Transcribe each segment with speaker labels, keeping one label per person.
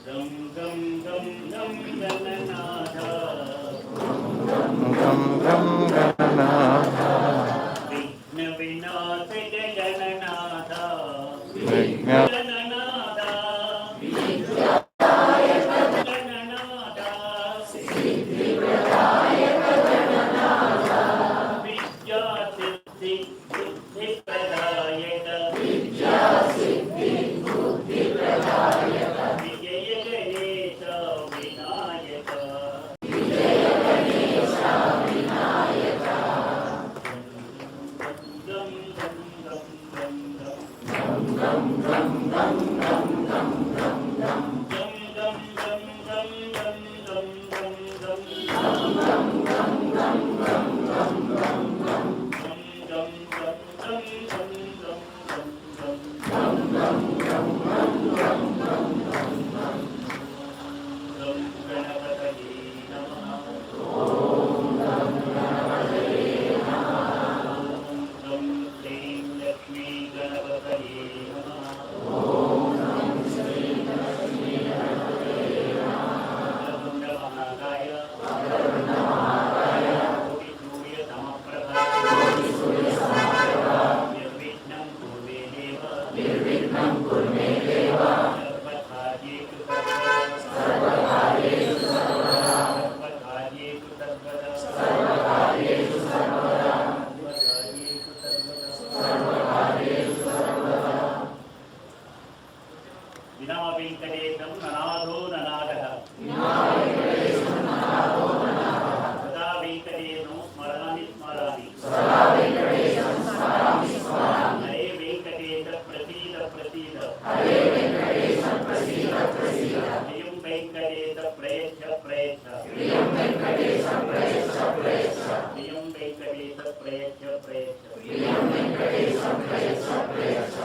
Speaker 1: गम गम गम गम गणनाथ
Speaker 2: गम गम गणनाथ
Speaker 1: विघ्न विनाशक गणनाथ
Speaker 2: विघ्न
Speaker 1: गणनाथ गणनाथ विद्या सिद्धि बुद्धि प्रदायक विजय गणेश विनायक गम गम गम गम गम गम गम गम गम गम गम गम गम गम गम गम गणपतये नमः गं श्रीं लक्ष्मी गणपतये नमः वक्रतुण्ड महाकाय कोटिसूर्यसमप्रभ निर्विघ्नं कुरु मे देव सर्वकार्येषु विना वेंकटेशं ननादो ननादः सदा वेंकटेशं स्मरामि स्मरामि हरे वेंकटेश प्रसीद प्रसीद श्रियं वेंकटेश प्रयच्छ प्रयच्छ श्रियं वेंकटेश प्रयच्छ प्रयच्छ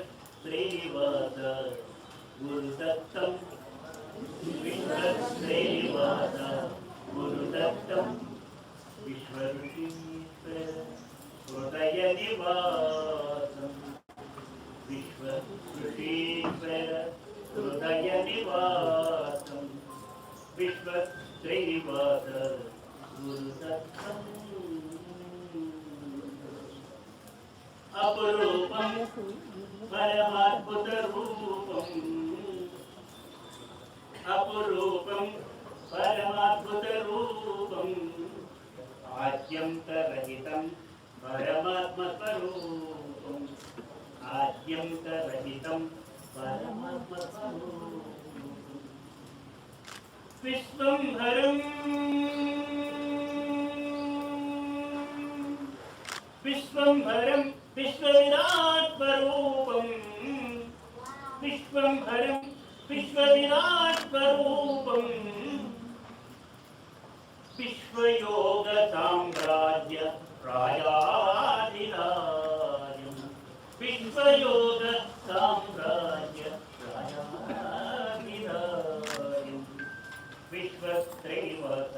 Speaker 1: विश्वश्रेयवाद गुरुदत्तं विश्वश्रेयवाद गुरुदत्तं विश्वऋषीश्वर हृदयनिवासं विश्वऋषीश्वर हृदयनिवासं विश्वश्रेयवाद गुरुदत्तं अपरूपं परमाद्भुतरूपम् अपरूपं परमाद्भुतरूपम् आद्यन्तरहितं परमात्मस्वरूपम् आद्यन्तरहितं परमात्मस्वरूपम् विश्वंभरं विश्वंभरं विश्वविराट स्वरूपं विश्वंभरं विश्वविराट स्वरूपं विश्वयोग साम्राज्य राजाधिराजं विश्वयोग साम्राज्य राजाधिराजं विश्वत्रैवत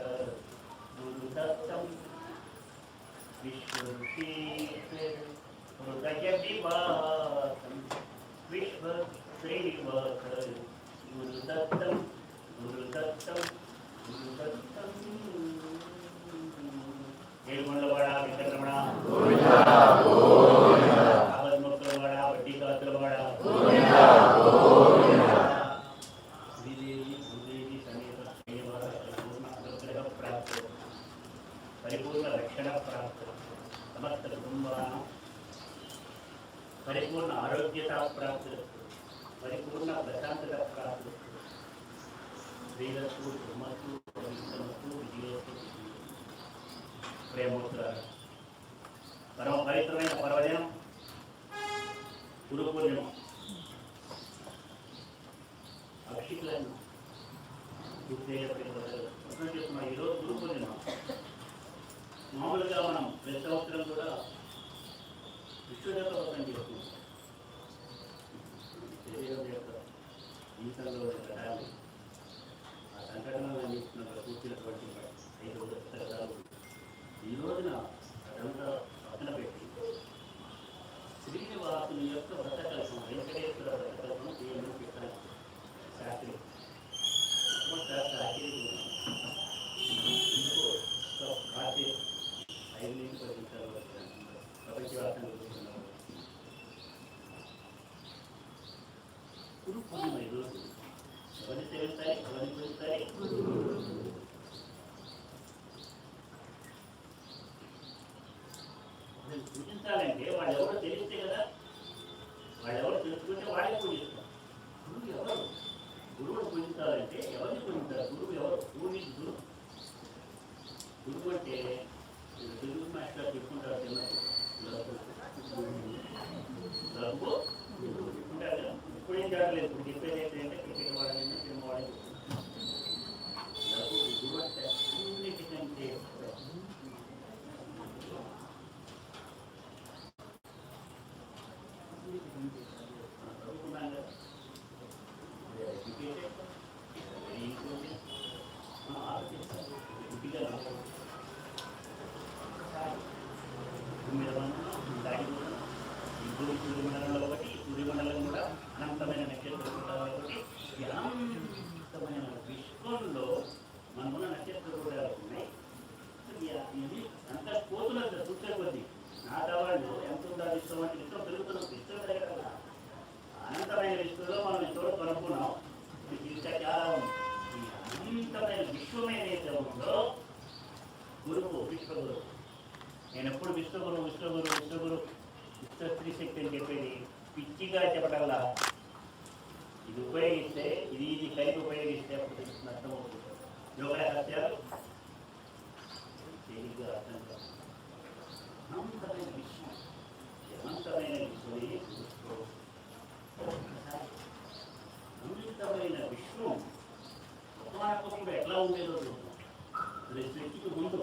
Speaker 1: गुरुदत्तं विश्वऋषीश्वर हृदयनिवासं विश्वश्रीवासर गुरुदत्तं गुरुदत्तं गुरुदत्तं ఏడుకొండలవాడ వెంకటరమణ గోవిందా గోవిందా ఆపద్ముక్తలవాడ వడ్డీకాతులవాడ గోవిందా గోవిందా శ్రీదేవి భూదేవి సమేత శ్రీనివాస పరిపూర్ణ అనుగ్రహ ప్రాప్త పరిపూర్ణ రక్షణ ప్రాప్త సమస్త కుటుంబానాం పరిపూర్ణ ఆరోగ్యత ప్రాప్తి పరిపూర్ణ ప్రశాంతత ప్రాప్తి శ్రీరస్తు బ్రహ్మస్తు పవిత్రమస్తు విజయస్తు ప్రేమోత్తరాలు పరమ పవిత్రమైన పర్వదినం గురు పూర్ణిమ అక్షికులను గుర్తు చేస్తున్న ఈరోజు గురు పూర్ణిమ మామూలుగా మనం ప్రతి సంవత్సరం కూడా విశ్వదేవత వ్రతం చేస్తున్నాం. శరీరం యొక్క జీవితంలో ఘటాన్ని ఆ సంఘటనలన్నీ కూర్చున్నటువంటి 5 పుస్తకాలు ఈ రోజున అదంతా పక్కన పెట్టి శ్రీనివాసుని యొక్క వ్రతకల్పం వెంకటేశ్వర వ్రతకల్పం దేవుడు పెట్టారు శాస్త్రి రాత్రి 5 నుంచి 10 నిమిషాలు ప్రపంచవ్యాప్తంగా చూస్తున్నారు. గురు పూర్ణిమ ఈరోజు ఎవరిని తెలుస్తాయి, ఎవరిని పూజిస్తాయి? పూజించాలంటే వాళ్ళు ఎవరో తెలిస్తే కదా, వాళ్ళు ఎవరు తెలుసుకుంటే వాళ్ళే పూజిస్తాం. గురువు ఎవరు? గురువును పూజించాలంటే ఎవరిని పూజించారు? గురువు ఎవరు? గురువు అంటే తెలుగు మాస్టర్ చెప్పుకుంటారు చిన్నప్పుడు చెప్పుకుంటారు కదా. ఇప్పుడు ఏం జరగలేదు. ఇప్పుడు చెప్పేది ఏంటంటే క్రికెట్ వాడాలని సినిమా వాడని గురువు అంటే అన్నిటికంటే సూర్యమండలంలో ఒకటి, సూర్యమండలం కూడా అనంతమైన నక్షత్ర కూడాలు ఒకటి. అనంతమైన విశ్వంలో మనకున్న నక్షత్ర కూడాలు ఉన్నాయి. ఇది అంతా పోతున్నది చూసే కొద్ది నాటవాళ్ళు ఎంత ఉండాలి విశ్వం అంటే విశ్వం పెరుగుతున్నాం. విశ్వం పెరగడం అనంతమైన విశ్వంలో మనం ఎంతో కనుక్కున్నాం. ఇంకా చాలా ఉంది. ఈ అనంతమైన విశ్వం ఏదైతే ఉందో గురువు విశ్వగురువు. నేను ఎప్పుడు విశ్వగురు విశ్వగురు విశ్వగురు విశ్వస్త్రీ శక్తి అని చెప్పేది పిచ్చిగా చెప్పటల్లా ఇది ఉపయోగిస్తే ఇది కలిపి ఉపయోగిస్తే అప్పుడు అర్థమవుతుంది. యోగ రహస్యాలు తేలిగ్గా అర్థం కాదు. అనంతమైన విశ్వం, అనంతమైన విశ్వమే అనంతమైన విశ్వం ఒకప్పుడు ఎట్లా ఉండేదో చూద్దాం. సృష్టికి ముందు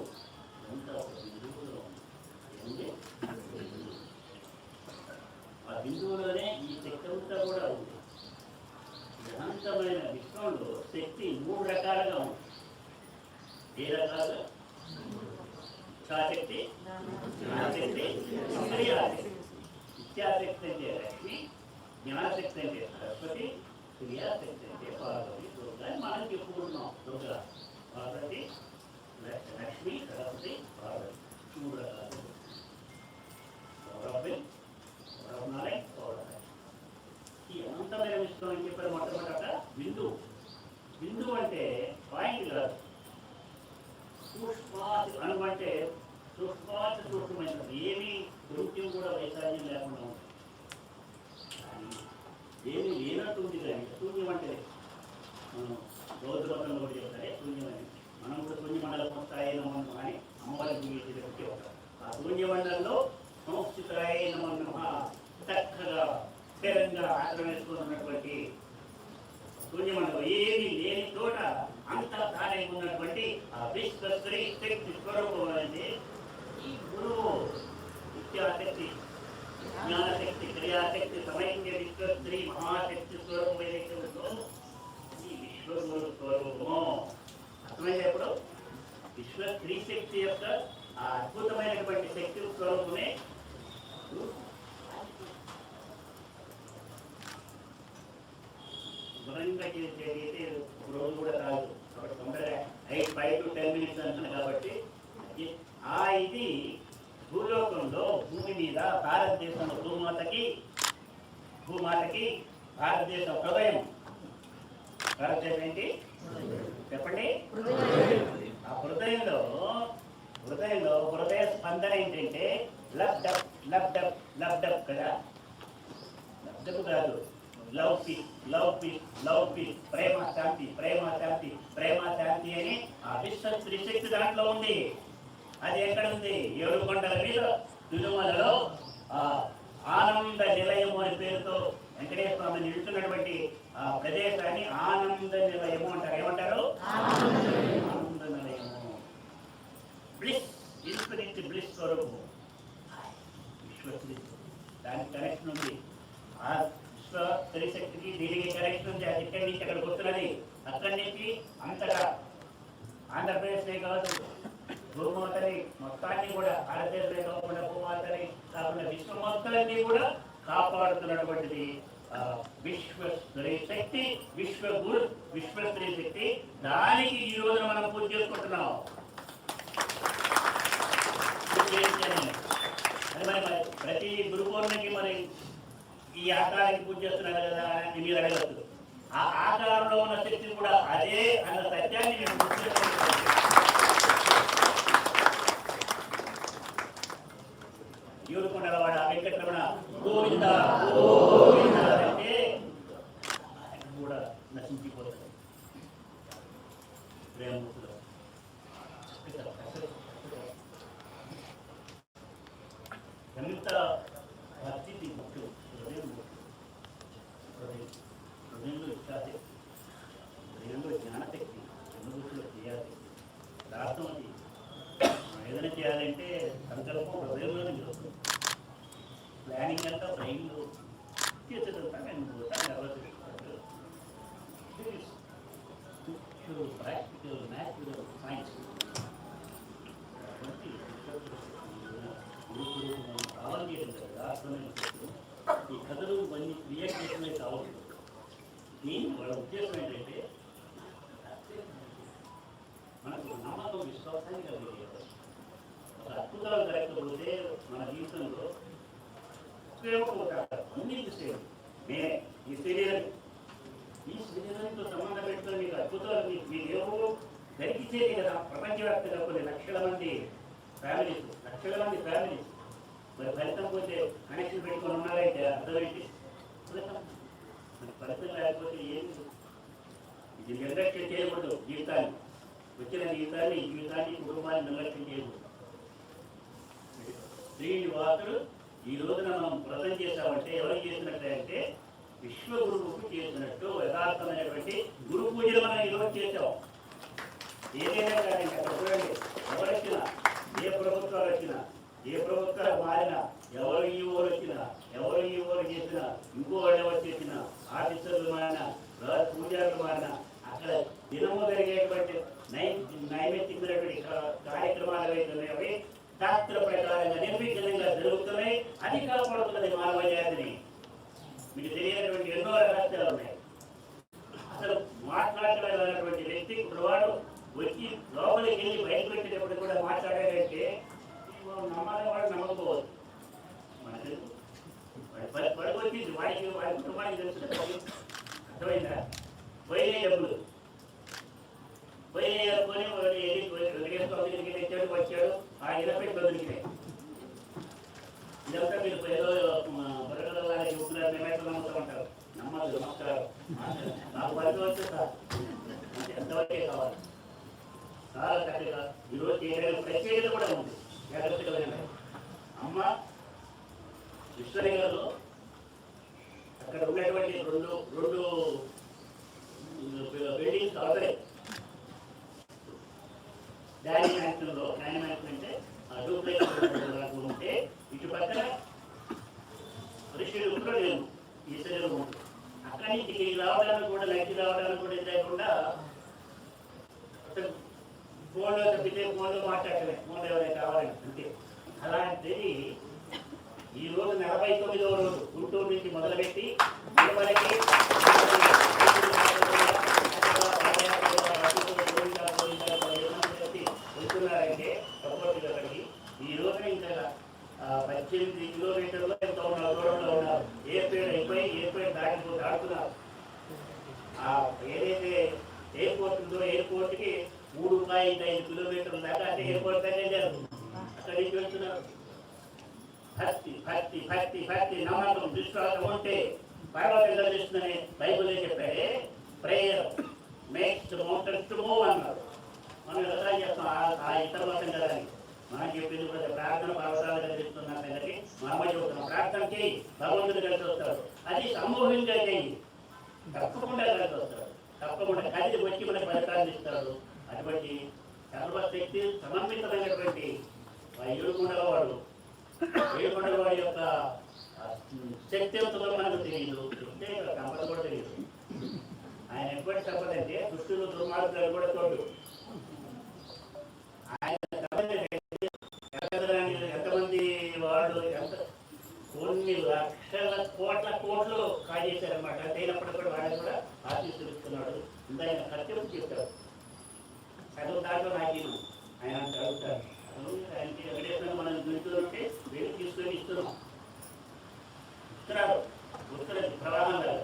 Speaker 1: ఎంత బిందువులో ఉంది. ఆ బిందువులోనే ఈ శక్తి అంతా కూడా ఉంది. అనంతమైన విశ్వంలో శక్తి 3 రకాలుగా ఉంది. ఏ రకాలుగా? ఇచ్ఛాశక్తి, జ్ఞానశక్తి, క్రియాశక్తి. ఇచ్ఛాశక్తి అంటే లక్ష్మి, జ్ఞానశక్తి అంటే సరస్వతి, క్రియాశక్తి అంటే పార్వతి, దుర్గా అని మనం చెప్పుకుంటున్నాం. దుర్గా, పార్వతి, లక్ష్మి, సరస్వతి, పార్వతి 3 రకాలు. ఈ అనంతమైన విశ్వం అని చెప్పారు. మొట్టమొదట బిందువు. బిందువు అంటే పాయింట్ కాదు. సూక్ష్మాత్ అనుకుంటే సూక్ష్మాత్ సూక్ష్మమైనది. ఏమీ కొంచెం కూడా వైశాల్యం లేకుండా ఉంటుంది. ఏమీ లేనట్టు ఉంది. కానీ శూన్యం అంటే మనం రోజు మొత్తంలో కూడా చెప్తారే శూన్యమని. మనం కూడా శూన్యమండలం స్థాయి నమ్మకం అని అమ్మవారి గురించి చెప్తే ఉంటాం. ఆ శూన్యమండలంలో సంస్థితాయ నమః చక్కగా స్థిరంగా ఆశ్రమం వేసుకున్నటువంటి శూన్యమండలం, ఏమీ లేని చోట అంతా తానే ఉన్నటువంటి ఆ విశ్వశ్రీ శక్తి స్వరూపం అనేది ఈ గురువు. విద్యాశక్తి, జ్ఞానశక్తి, క్రియాశక్తి సమైక్య విశ్వశ్రీ మహాశక్తి స్వరూపం ఏదైతే ఉందో ఈ విశ్వగురు స్వరూపము. అర్థమైంది. ఎప్పుడు విశ్వశ్రీ శక్తి యొక్క ఆ అద్భుతమైనటువంటి శక్తి స్వరూపమే గుణంగా చేసేది రోజు కూడా కాదు. కాబట్టి తొందరగా 5 to 10 minutes అంటున్నాను. కాబట్టి ఇది భూలోకంలో భూమి మీద భారతదేశంలో భూమాతకి భారతదేశం హృదయం. భారతదేశం ఏంటి చెప్పండి? ఆ హృదయంలో హృదయ స్పందన ఏంటంటే లబ్డప్ లబ్డప్ లబ్డప్ కదా. లబ్డప్ కాదు, love peace love peace love peace, ప్రేమ శాంతి ప్రేమ శాంతి ప్రేమ శాంతి అని ఆ విశ్వ త్రిశక్తి దాంట్లో ఉంది. అది ఎక్కడ ఉంది? 7 కొండల మీద తిరుమలలో ఆనంద నిలయము అనే పేరుతో వెంకటేశ్వర స్వామి నిలుచున్నటువంటి ఆ ప్రదేశాన్ని ఆనంద నిలయము అంటారు. ఏమంటారు? ఆనంద నిలయము. బ్లిస్, ఇన్ఫినిట్ బ్లిస్ స్వరూపము విశ్వశ్రీ. దానికి కనెక్షన్ ఉంది. ఆ విశ్వ త్రిశక్తికి తిరిగి కరెక్షన్ ఇక్కడి నుంచి అక్కడికి వస్తున్నది. అక్కడి నుంచి అంతటా ఆంధ్రప్రదేశ్నే కాదు, భూమాతని మొత్తాన్ని కూడా భారతదేశమే కాకుండా భూమాతని కాకుండా విశ్వ మొత్తాన్ని కూడా కాపాడుతున్నటువంటిది విశ్వ స్త్రీ శక్తి, విశ్వ గురు, విశ్వ స్త్రీ శక్తి. దానికి ఈ రోజున మనం పూజ చేసుకుంటున్నాం. అది మరి ప్రతి గురు పౌర్ణమికి మరి ఈ ఆకారానికి పూజ చేస్తున్నారు కదా అని మీరు అడగచ్చు. ఆ ఆకారంలో ఉన్న శక్తి కూడా అదే అన్న సత్యాన్ని మేము గుర్తు చేసుకుంటున్నాం. యూరుకొండలవాడ వెంకటరమణ గోవింద గోవింద అంటే ఆయన కూడా నశించిపోతాడు. ప్రేమలో ఎంత భక్తి ముఖ్యం. హృదయంలో ఇచ్చాది, హృదయంలో జ్ఞానశక్తి, అనుభూతిలో చేయాలి. రాష్ట్రం అది ఏదైనా చేయాలంటే సంకల్పం హృదయంలోనే జరుగుతుంది. ప్లానింగ్ అంతా బ్రెయిన్లో చేసేదంతా నేను నిర్వహిస్తాను. ప్రాక్టికల్ న్యాచురల్ సైన్స్ కావాలి చేయడం కదా అర్థమైన ఈ కథలు ఇవన్నీ క్రియేట్ చేసినవి కావాలి. నేను వాళ్ళ ఉద్దేశం ఏంటంటే మనకు నమ్మకం, విశ్వాసాన్ని కలిగేది. ఒక అద్భుతాలు జరగకపోతే మన జీవితంలో ఉపయోగపోతారు. అన్ని విషయాలు నేనే ఈ శరీరంతో సంబంధం పెట్టుకుని మీకు అద్భుతాలు మీరు ఏవో జరిగితేనే కదా. ప్రపంచవ్యాప్తంగా కొన్ని లక్షల మంది ఫ్యామిలీస్ మరి ఫలితం పోతే కనెక్షన్ పెట్టుకొని ఉన్నారైతే అర్థమైంది. ఫలితం లేకపోతే ఏమి ఇది నిర్లక్ష్యం చేయకూడదు. జీవితాన్ని వచ్చిన జీవితాన్ని కుటుంబాన్ని నిర్లక్ష్యం చేయకూడదు. శ్రీనివాసుడు ఈ రోజున మనం వ్రతం చేశామంటే ఎవరు చేసినట్లయితే విశ్వగురువుకు చేసినట్టు యథార్థమైనటువంటి గురు పూజలు మనం ఈరోజు చేసాం. ఏదైనా కానీ అక్కడ చూడండి, ఎవరొచ్చినా, ఏ ప్రభుత్వాలు వచ్చినా, ఏ ప్రభుత్వాలు మారినా, ఎవరు ఈ ఊరు వచ్చినా, ఎవరు ఈ ఊరు చేసినా, ఇంకో వాళ్ళు ఎవరు చేసినా, ఆఫీసర్లు మారినా, పూజారులు మారినా, అక్కడ దినము జరిగేటువంటి నైమిత్తికమైనటువంటి కార్యక్రమాలు అవుతున్నాయి. శాస్త్ర ప్రకారంగా నిర్విఘ్నంగా జరుగుతున్నాయి. అది కాపాడుతున్నది మానవ జాతిని. మీకు తెలియనటువంటి ఎన్నో రహస్యాలు ఉన్నాయి. అసలు మాట్లాడలేనటువంటి వ్యక్తి ఇప్పుడు వాడు వచ్చి లోపలికి వెళ్ళి బయటకు పెట్టేటప్పుడు కూడా మాట్లాడాడంటే నమ్మాలి, వాడు నమ్మకపోవచ్చు. మనకు వాడికి వచ్చింది, వాడి కుటుంబానికి తెలుసు. అర్థమైందా? పోయిన డబ్బులు పోయిన తెచ్చాడు, వచ్చాడు, ఆ ఇరవై బదులుకినాయి. ఇదంతా మీరు ఏదో బుర్రలాగా చెబుతున్నారు, మేమైతే నమ్ముతూ ఉంటారు. నమ్మదు, నమస్కారం. నాకు పది వచ్చే సార్ ఎంతవరకే కావాలి. చాలా చక్కగా ఈరోజు చేయడానికి ప్రత్యేకత కూడా ఉంది. జాగ్రత్తగా అమ్మ విశ్వనగర్లో అక్కడ ఉన్నటువంటి రెండు బిల్డింగ్స్ అవుతాయి. డాడీ మ్యాన్షన్లో అంటే డూప్లెక్స్ ఉంటే ఇటు పక్కన ఋషిలో నేను ఈ శరీరం ఉంటుంది. అక్కడి నుంచి రావడానికి కూడా నైట్ రావడానికి కూడా ఇది లేకుండా ఫోన్లో తప్పితే ఫోన్లో మాట్లాడలేదు. ఫోన్లో ఎవరైనా కావాలని అంతే. అలాంటిది ఈ రోజు 49వ రోజు గుంటూరు నుంచి మొదలుపెట్టి తిరుమలకి వెళ్తున్నారంటే సపోర్ట్ అక్కడికి. ఈ రోజున ఇంకా 18 కిలోమీటర్లో ఎంత ఉన్నారు, దూరంలో ఉన్నారు. ఎయిర్పోర్ట్ దాటుతున్నారు. ఏదైతే ఎయిర్పోర్ట్ ఉందో ఎయిర్పోర్ట్కి 3.5 కిలోమీటర్ల దాకా అంటే ఎయిర్పోర్ట్ దాకా వెళ్ళారు. అక్కడి నుంచి వెళ్తున్నారు. భక్తి భక్తి భక్తి భక్తి నమ్మకం, విశ్వాసం ఉంటే పర్వతం చేస్తుందని బైబులే చెప్పాడే. Prayer makes mountains to move అన్నారు. మనం వ్యవసాయం చేస్తాం ఆ ఇతర మతం కదా అని. మనం చెప్పింది కూడా ప్రార్థన పర్వతాలు కలిగిస్తున్న సంగతి మనం చెబుతున్నాం. ప్రార్థన చేయి, భగవంతుడు కలిసి వస్తాడు. అది సమూహంగా చేయి, తప్పకుండా కలిసి వస్తాడు. తప్పకుండా కలిసి వచ్చి మనకి ఫలితాన్ని ఇస్తాడు. అటువంటి సర్వశక్తి సమన్వితమైనటువంటి ఏడుకొండలవాడు యొక్క శక్తివంతులు మనకు తెలియదు, కంపలు కూడా తెలియదు. చెప్పదంటే దుష్టులు దుర్మార్గులు కూడా తోడు. ఆయన ఎంతమంది వాళ్ళు ఎంత కొన్ని లక్షల కోట్లు కాజేశారనమాట. అయినప్పుడు కూడా వాళ్ళు కూడా ఆశీస్సులుస్తున్నాడు. ఇంకా ఆయన సత్యం చెప్తాడు. చదువు దాంట్లో నాకు ఆయన అడుగుతారు. ఆయనకి వెంకటేశ్వరం మనం గుంటూరుంటే వేలు తీసుకొని ఇస్తున్నాం, ఇస్తున్నాడు గుర్తులేదు ప్రవాహం కదా.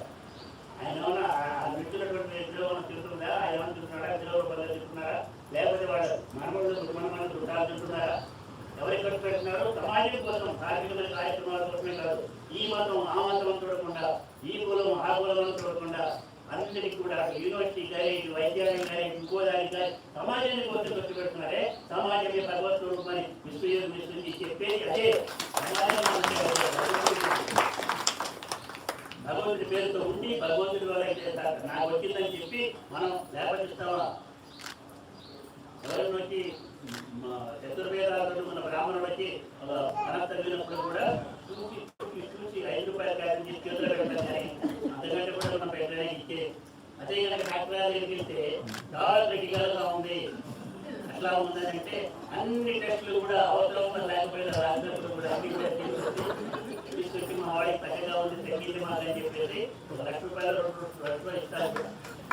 Speaker 1: ఆయన ఏమన్నా వింటున్నటువంటి వ్యక్తిలో మనం తింటుందా, ఆయన ఏమన్నా తింటున్నాడా, పిల్లలు పనులు తింటున్నారా, లేకపోతే వాళ్ళు మనమనులు చుట్టాలు తింటున్నారా, ఎవరికి ఖర్చు పెడుతున్నారు? సమాజం కోసం కార్మికమైన కార్యక్రమాల కోసమే కాదు. ఈ మతం ఆ మతం చూడకుండా, ఈ కులం ఆ కులం చూడకుండా అందరికీ కూడా యూనివర్సిటీ కానీ, వైద్యాలయం కానీ, ఇంకోదానికి కానీ సమాజాన్ని కోసం ఖర్చు పెడుతున్నారే. సమాజమే భగవత్ స్వరూపమని విశ్వయోగి చెప్పేది అదే. భగవంతుడి పేరుతో ఉండి భగవంతుడి వల్ల నాకు వచ్చిందని చెప్పి మనం లేపటిస్తామా? ఎవరైనా వచ్చి చతుర్వేదాలు మన బ్రాహ్మణుడు వచ్చి అనంత తగినప్పుడు కూడా చూసి 5 రూపాయల కాయలు తీసి చేతులు పెట్టాలి కానీ అంతకంటే కూడా మనం పెట్టడానికి ఇచ్చే. అదే కనుక డాక్టర్ దగ్గరికి వెళ్తే చాలా క్రిటికల్గా ఉంది, అట్లా ఉందంటే అన్ని టెస్టులు కూడా అవసరం లేకపోయినా రాసినప్పుడు కూడా అన్ని కూడా తీసుకొచ్చి మా వాడికి చక్కగా ఉంది తగ్గింది మాకని చెప్పేసి ₹1,00,000 ₹2,00,000 ఇస్తారు.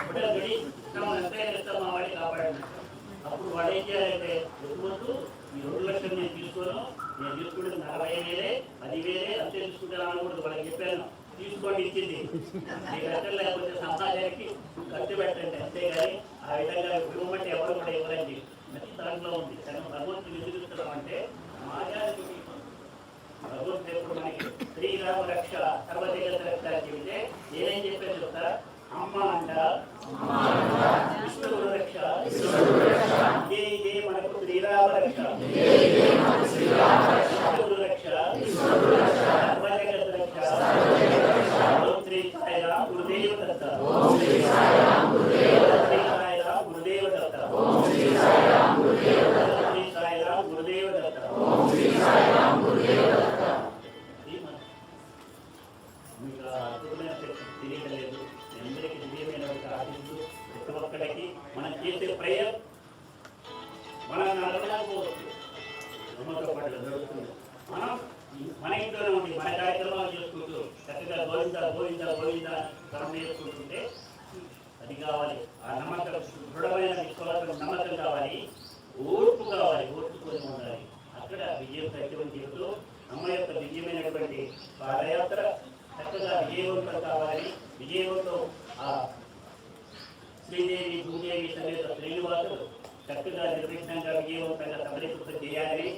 Speaker 1: ఇప్పుడు గడి ఇస్తాం అంతే ఇస్తాం మా వాడికి కాపాడండి. అప్పుడు వాడు ఏం చేయాలంటే ముందు ఈ 2,00,000 నేను తీసుకోను, నేను తీసుకుంటే 40,000 10,000 అంతే తీసుకుంటాను అనకూడదు. వాళ్ళకి చెప్పాను తీసుకోండి, ఇచ్చింది మీకు అర్థం లేకపోతే సమాజానికి ఖర్చు పెట్టండి అంతేగాని ఆ విధంగా ఇవ్వమంటే ఎవరు కూడా ఇవ్వరండి. మంచి దాంట్లో ఉంది. కానీ భగవంతుడు ఎదుగుతున్నాం అంటే సమాజానికి భగవంతుడు ఎప్పుడు మనకి శ్రీరామ రక్ష సర్వజగత రక్ష చెబితే ఏదేం చెప్పారు చెప్తా? అమ్మ అంట విష్ణువు రక్ష, ఇదే మనకు శ్రీరామ రక్ష, విష్ణువు రక్ష సర్వజగత రక్ష. ఓం శ్రీ సాయిరామ్ గురుదేవ దత్త, ఓం శ్రీ సాయిరామ్ గురుదేవ దత్త, ఓం శ్రీ సాయిరామ్ గురుదేవ దత్త, ఓం శ్రీ సాయిరామ్ గురుదేవ దత్త, ఓం శ్రీ సాయిరామ్ గురుదేవ దత్త. మీకు అద్భుతమైన తెలియడం లేదు. అందరికీ దివ్యమైన ఆశిస్తూ ప్రతి ఒక్కడికి మనం చేసే ప్రేయర్ మనం నడవలేకపోవచ్చు, నమ్మతో పాటు జరుగుతుంది. మనం మన ఇంట్లోనే ఉండి మన కార్యక్రమాలు చేసుకుంటూ చక్కగా గోవింద గోవింద గోవింద కర్మ చేసుకుంటుంటే అది కావాలి. ఆ నమ్మకం, దృఢమైన విశ్వాసం, నమ్మకం కావాలి, ఓర్పు కావాలి, ఓర్చుకొని ఉండాలి. అక్కడ విజయం సత్యం చెబుతూ అమ్మ యొక్క దివ్యమైనటువంటి పాదయాత్ర చక్కగా విజయవంతం కావాలని, విజయవంతం ఆ శ్రీదేవి భూదేవి సమేత శ్రీనివాసుడు చక్కగా నిర్విఘ్నంగా విజయవంతంగా సఫలీకృతం చేయాలని,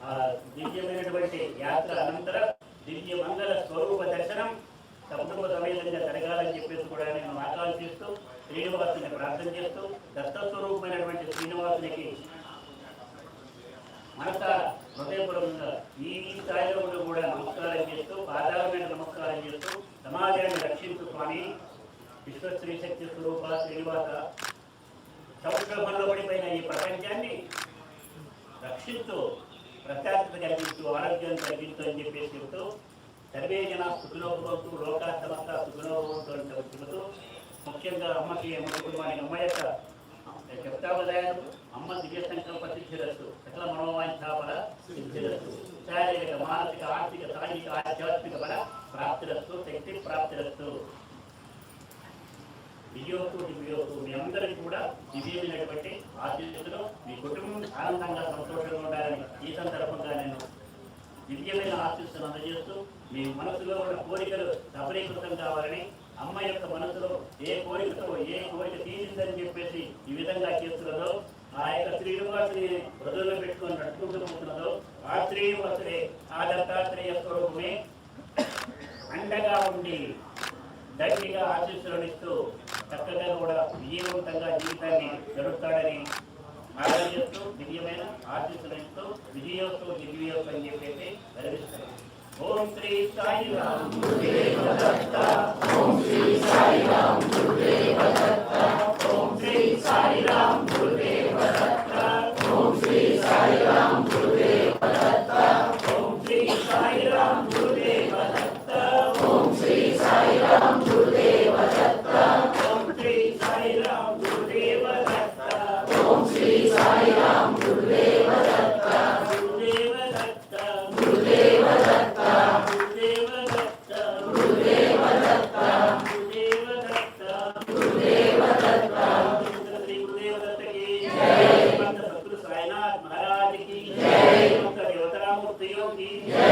Speaker 1: ఆ దివ్యమైనటువంటి యాత్ర అనంతరం దివ్య మంగళ స్వరూప దర్శనం సకుటుంబ సమేతంగా జరగాలని చెప్పేసి కూడా నేను ఆకాంక్షిస్తూ శ్రీనివాసుని ప్రార్థన చేస్తూ దత్తస్వరూపమైనటువంటి శ్రీనివాసునికి మనస హృదయపూర్వకంగా ఈ స్థాయిలో కూడా నమస్కారం చేస్తూ, పాదాలమైన నమస్కారం చేస్తూ సమాజాన్ని రక్షించు స్వామి. విశ్వశ్రీ శక్తి స్వరూప శ్రీనివాస సముద్రంలో పడిపోయిన ఈ ప్రపంచాన్ని రక్షిస్తూ, ప్రత్యేకత కలిగిస్తూ, ఆరోగ్యం కలిగిస్తూ అని చెప్పేసి చెబుతూ సర్వే జన సుఖలోభవంతు లోకా సమస్త సుఖలోభవంతు అని చెబుతూ ముఖ్యంగా అమ్మకి అమ్మ కుటుంబానికి అమ్మ యొక్క చెప్తాబదాయాలు అమ్మ దివ్య సంకల్ప సిద్ధిరస్తు, సకల మనోవాంఛాబల సిద్ధిరస్తు, శారీరక మానసిక ఆర్థిక సాంఘిక ఆధ్యాత్మిక బల ప్రాప్తిరస్తు, శక్తి ప్రాప్తిరస్తు. విజయోస్తు దివ్యోస్తు. మీ అందరికీ కూడా దివ్యమైనటువంటి ఆశీస్సులు, మీ కుటుంబం ఆనందంగా సంతోషంగా ఉండాలని ఈ సందర్భంగా నేను దివ్యమైన ఆశీస్సులు అందజేస్తూ, మీ మనసులో ఉన్న కోరికలు సఫలీకృతం కావాలని, అమ్మ యొక్క మనసులో ఏ కోరికతో ఏ కోరిక తీరిందని చెప్పేసి ఈ విధంగా చేస్తున్నదో, ఆ యొక్క శ్రీనివాసుని హృదయంలో పెట్టుకొని నడుచుకుంటూ పోతున్నదో ఆ శ్రీనివాసుడే ఆ దత్తాత్రేయ స్వరూపమే అండగా ఉండి గట్టిగా ఆశీస్సులను ఇస్తూ చక్కగా కూడా విజయవంతంగా జీవితాన్ని గడుపుతాడని ఆరాధిస్తూ దివ్యమైన ఆశీస్సులను ఇస్తూ విజయోత్సవం దివ్యోత్సవం అని చెప్పేసి గర్విస్తాడు. ఓం శ్రీ సాయిరామ్ గురుదేవ దత్త, ఓం శ్రీ సాయిరామ్ గురుదేవ దత్త, ఓం శ్రీ సాయిరామ్ గురుదేవ దత్త, ఓం శ్రీ సాయిరామ్ గురుదేవ దత్త, ఓం శ్రీ సాయిరామ్ గురుదేవ దత్త, ఓం శ్రీ సాయిరామ్ గురుదేవ దత్త, ఓం శ్రీ విష్ణుకి